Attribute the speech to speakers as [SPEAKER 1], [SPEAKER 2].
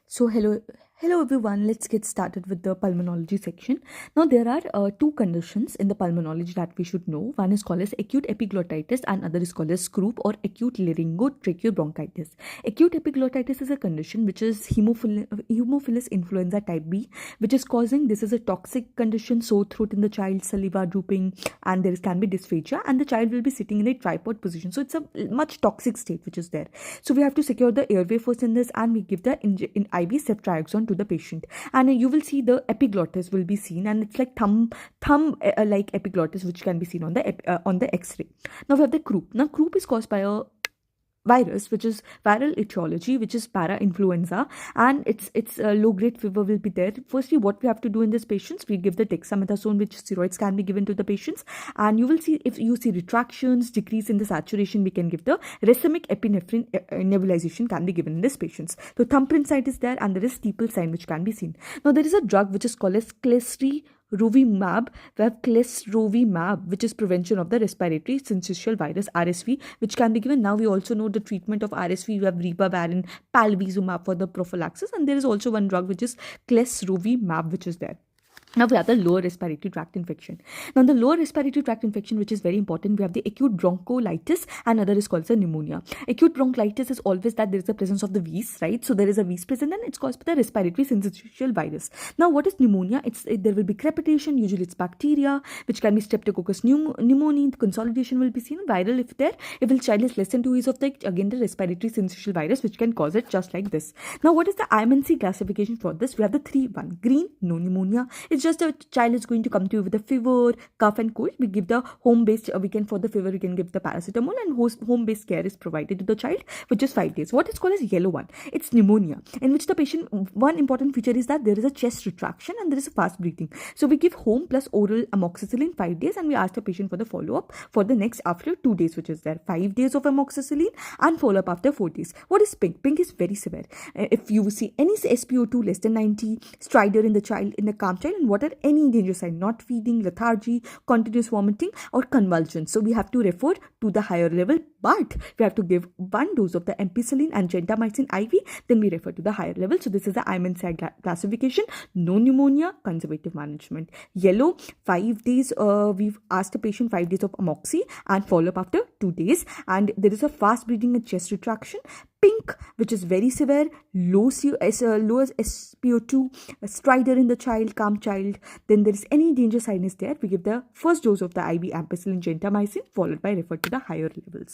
[SPEAKER 1] So hello everyone. Let's get started with the pulmonology section. Now there are two conditions in the pulmonology that we should know. One is called as acute epiglottitis and other is called as croup or acute laryngotracheobronchitis. Acute epiglottitis is a condition which is Haemophilus influenza type B, which is causing, this is a toxic condition, sore throat in the child, saliva drooping, and there can be dysphagia, and the child will be sitting in a tripod position. So it's a much toxic state which is there. So we have to secure the airway first in this, and we give the IV ceftriaxone to the patient, and you will see the epiglottis will be seen, and it's like thumb like epiglottis, which can be seen on the X-ray. Now we have the croup. Now croup is caused by a virus, which is viral etiology, which is para-influenza, and it's low-grade fever will be there. Firstly, what we have to do in these patients, we give the dexamethasone, which steroids can be given to the patients, and you will see, if you see retractions, decrease in the saturation, we can give the racemic epinephrine nebulization can be given in these patients. So thumbprint site is there, and there is steeple sign which can be seen. Now there is a drug which is called as clesrovimab. We have clesrovimab, which is prevention of the respiratory syncytial virus RSV, which can be given. Now we also know the treatment of RSV. We have ribavirin, palivizumab for the prophylaxis, and there is also one drug which is clesrovimab, which is there. Now we have the lower respiratory tract infection. Now the lower respiratory tract infection, which is very important, we have the acute bronchiolitis, and other is called the pneumonia. Acute bronchiolitis is always that there is the presence of the V's, right? So there is a V's present, and it's caused by the respiratory syncytial virus. Now what is pneumonia? There will be crepitation. Usually it's bacteria, which can be Streptococcus pneumoniae. The consolidation will be seen. Viral if there. If the child is less than 2 years of age, again the respiratory syncytial virus, which can cause it just like this. Now what is the IMNC classification for this? We have the 3-1. Green, no pneumonia. It's just a child is going to come to you with a fever, cough and cold. We give the home-based, for the fever we can give the paracetamol, and home-based care is provided to the child, which is 5 days. What is called as yellow one? It's pneumonia, in which the patient, one important feature is that there is a chest retraction and there is a fast breathing. So we give home plus oral amoxicillin 5 days, and we ask the patient for the follow-up for the next after 2 days, which is there 5 days of amoxicillin and follow-up after 4 days. What is pink? Pink is very severe. If you see any SpO2 less than 90, stridor in the child, in the calm child, and what are any danger sign? Not feeding, lethargy, continuous vomiting, or convulsions. So we have to refer to the higher level, but we have to give 1 dose of the ampicillin and gentamicin IV, then we refer to the higher level. So this is the IMNCI classification. No pneumonia, conservative management. Yellow, 5 days, we've asked the patient 5 days of amoxi and follow up after 2 days, and there is a fast breathing and chest retraction. Pink, which is very severe, low SpO2, stridor in the child, calm child. Then there is any danger sign is there, we give the first dose of the IV ampicillin gentamicin, followed by refer to the higher levels.